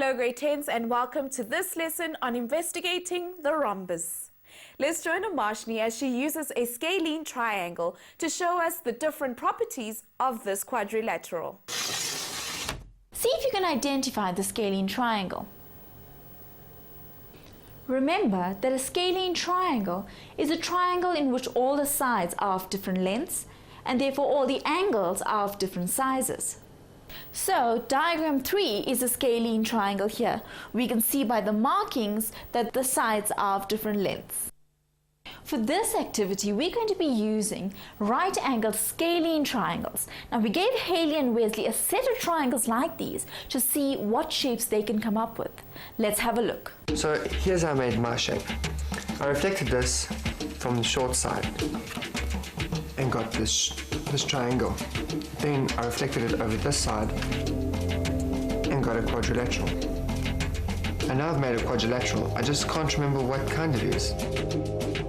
Hello grade 10s and welcome to this lesson on investigating the rhombus. Let's join Amarshni as she uses a scalene triangle to show us the different properties of this quadrilateral. See if you can identify the scalene triangle. Remember that a scalene triangle is a triangle in which all the sides are of different lengths and therefore all the angles are of different sizes. So diagram 3 is a scalene triangle here. We can see by the markings that the sides are of different lengths. For this activity, we're going to be using right-angled scalene triangles. Now we gave Haley and Wesley a set of triangles like these to see what shapes they can come up with. Let's have a look. So here's how I made my shape. I reflected this from the short side and got this triangle. Then I reflected it over this side and got a quadrilateral. And now I've made a quadrilateral. I just can't remember what kind it is.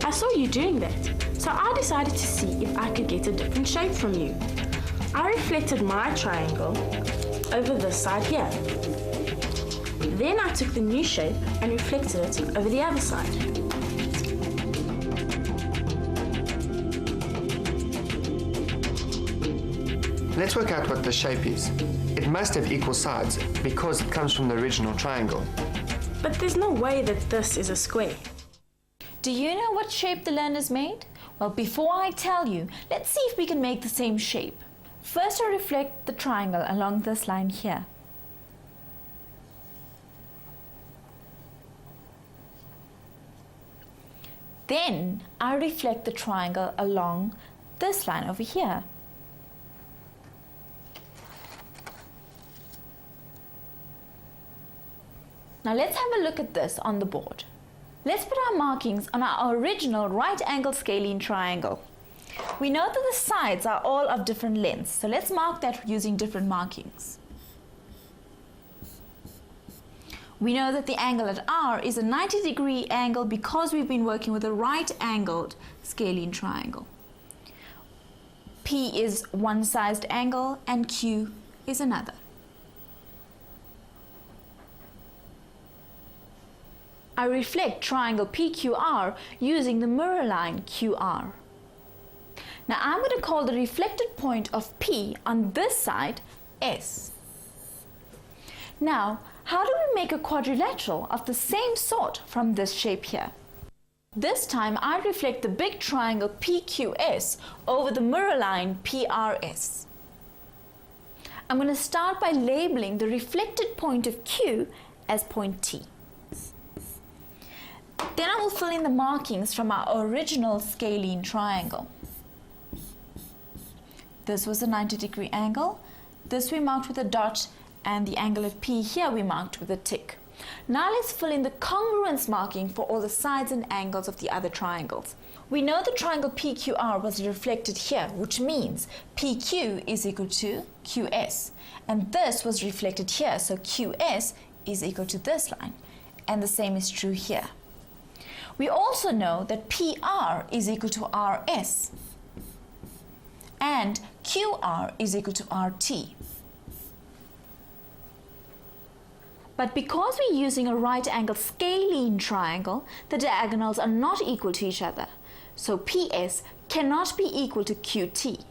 I saw you doing that, so I decided to see if I could get a different shape from you. I reflected my triangle over this side here. Then I took the new shape and reflected it over the other side. Let's work out what the shape is. It must have equal sides because it comes from the original triangle. But there's no way that this is a square. Do you know what shape the learners made? Well, before I tell you, let's see if we can make the same shape. First, I reflect the triangle along this line here. Then, I reflect the triangle along this line over here. Now let's have a look at this on the board. Let's put our markings on our original right-angled scalene triangle. We know that the sides are all of different lengths, so let's mark that using different markings. We know that the angle at R is a 90-degree angle because we've been working with a right-angled scalene triangle. P is one sized angle and Q is another. I reflect triangle PQR using the mirror line QR. Now I'm going to call the reflected point of P on this side S. Now, how do we make a quadrilateral of the same sort from this shape here? This time I reflect the big triangle PQS over the mirror line PRS. I'm going to start by labeling the reflected point of Q as point T. Then I will fill in the markings from our original scalene triangle. This was a 90-degree angle. This we marked with a dot, and the angle at P here we marked with a tick. Now let's fill in the congruence marking for all the sides and angles of the other triangles. We know the triangle PQR was reflected here, which means PQ is equal to QS. And this was reflected here, so QS is equal to this line. And the same is true here. We also know that PR is equal to RS and QR is equal to RT. But because we're using a right-angled scalene triangle, the diagonals are not equal to each other. So PS cannot be equal to QT.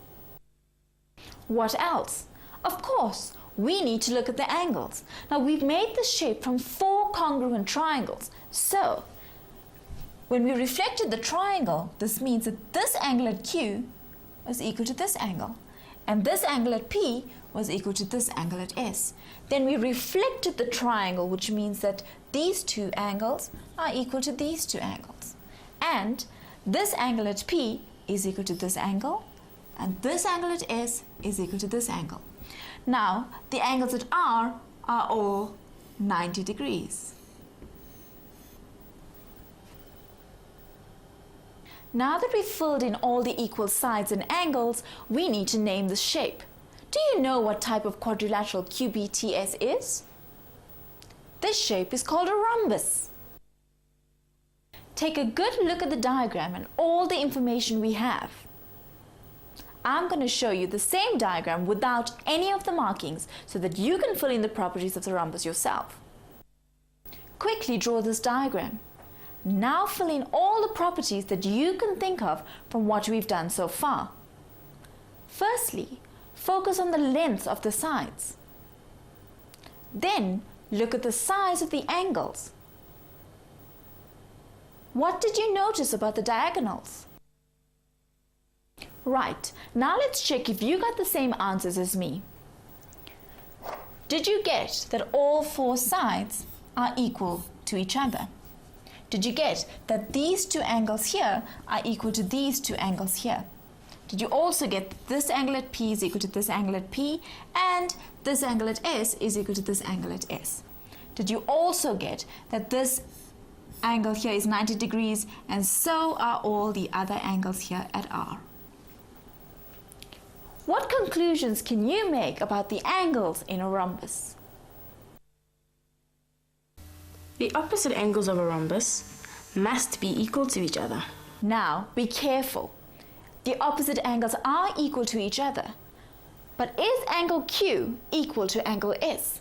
What else? Of course, we need to look at the angles. Now we've made this shape from 4 congruent triangles. So when we reflected the triangle, this means that this angle at Q was equal to this angle, and this angle at P was equal to this angle at S. Then we reflected the triangle, which means that these two angles are equal to these two angles. And this angle at P is equal to this angle, and this angle at S is equal to this angle. Now, the angles at R are all 90 degrees. Now that we've filled in all the equal sides and angles, we need to name the shape. Do you know what type of quadrilateral QBTS is? This shape is called a rhombus. Take a good look at the diagram and all the information we have. I'm going to show you the same diagram without any of the markings so that you can fill in the properties of the rhombus yourself. quickly draw this diagram. Now fill in all the properties that you can think of from what we've done so far. Firstly, focus on the length of the sides. Then look at the size of the angles. What did you notice about the diagonals? Right, now let's check if you got the same answers as me. Did you get that all four sides are equal to each other? Did you get that these two angles here are equal to these two angles here? Did you also get that this angle at P is equal to this angle at P and this angle at S is equal to this angle at S? Did you also get that this angle here is 90 degrees and so are all the other angles here at R? What conclusions can you make about the angles in a rhombus? The opposite angles of a rhombus must be equal to each other. Now, be careful. The opposite angles are equal to each other. But is angle Q equal to angle S?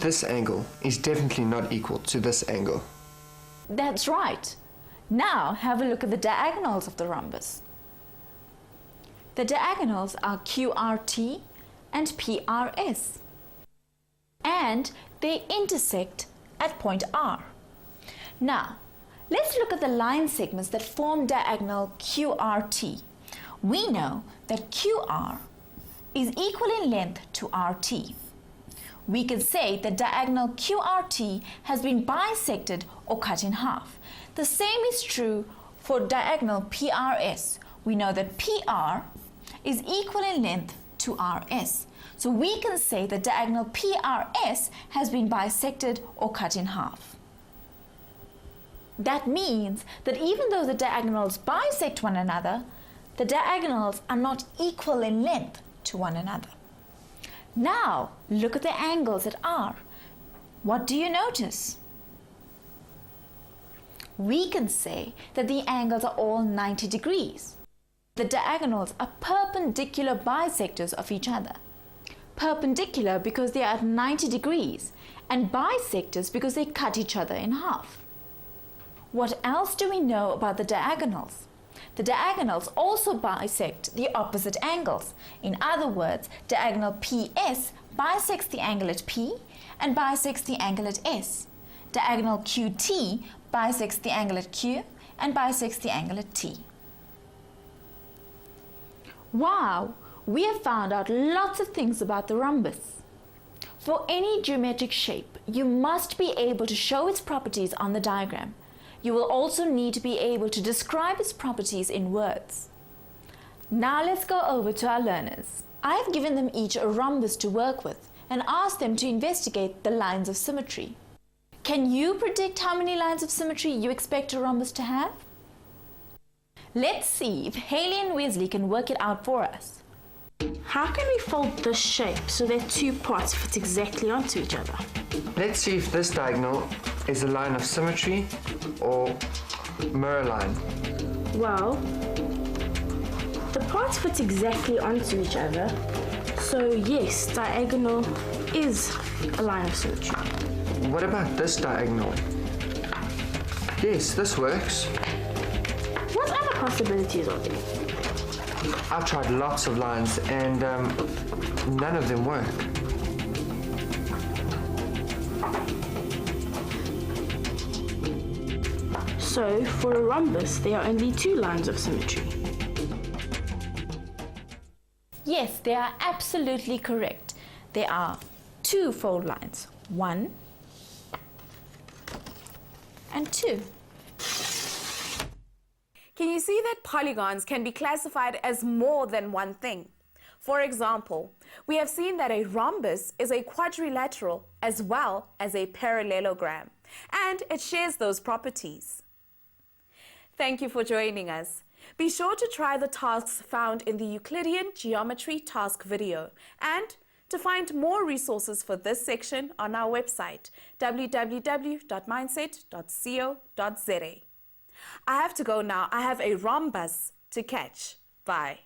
This angle is definitely not equal to this angle. That's right. Now have a look at the diagonals of the rhombus. The diagonals are QRT and PRS. And they intersect at point R. Now, let's look at the line segments that form diagonal QRT. We know that QR is equal in length to RT. We can say that diagonal QRT has been bisected or cut in half. The same is true for diagonal PRS. We know that PR is equal in length to RS. So we can say that diagonal PRS has been bisected or cut in half. That means that even though the diagonals bisect one another, the diagonals are not equal in length to one another. Now, look at the angles at R. What do you notice? We can say that the angles are all 90 degrees. The diagonals are perpendicular bisectors of each other. Perpendicular because they are at 90 degrees, and bisectors because they cut each other in half. What else do we know about the diagonals? The diagonals also bisect the opposite angles. In other words, diagonal PS bisects the angle at P and bisects the angle at S. Diagonal QT bisects the angle at Q and bisects the angle at T. Wow! We have found out lots of things about the rhombus. For any geometric shape, you must be able to show its properties on the diagram. You will also need to be able to describe its properties in words. Now let's go over to our learners. I have given them each a rhombus to work with and asked them to investigate the lines of symmetry. Can you predict how many lines of symmetry you expect a rhombus to have? Let's see if Haley and Wesley can work it out for us. How can we fold this shape so that two parts fit exactly onto each other? Let's see if this diagonal is a line of symmetry or mirror line. Well, the parts fit exactly onto each other, so yes, diagonal is a line of symmetry. What about this diagonal? Yes, this works. What other possibilities are there? I've tried lots of lines and none of them work. So, for a rhombus, there are only two lines of symmetry. Yes, they are absolutely correct. There are two fold lines, 1 and 2. Can you see that polygons can be classified as more than one thing? For example, we have seen that a rhombus is a quadrilateral as well as a parallelogram, and it shares those properties. Thank you for joining us. Be sure to try the tasks found in the Euclidean Geometry task video and to find more resources for this section on our website, www.mindset.co.za. I have to go now. I have a rhombus to catch. Bye.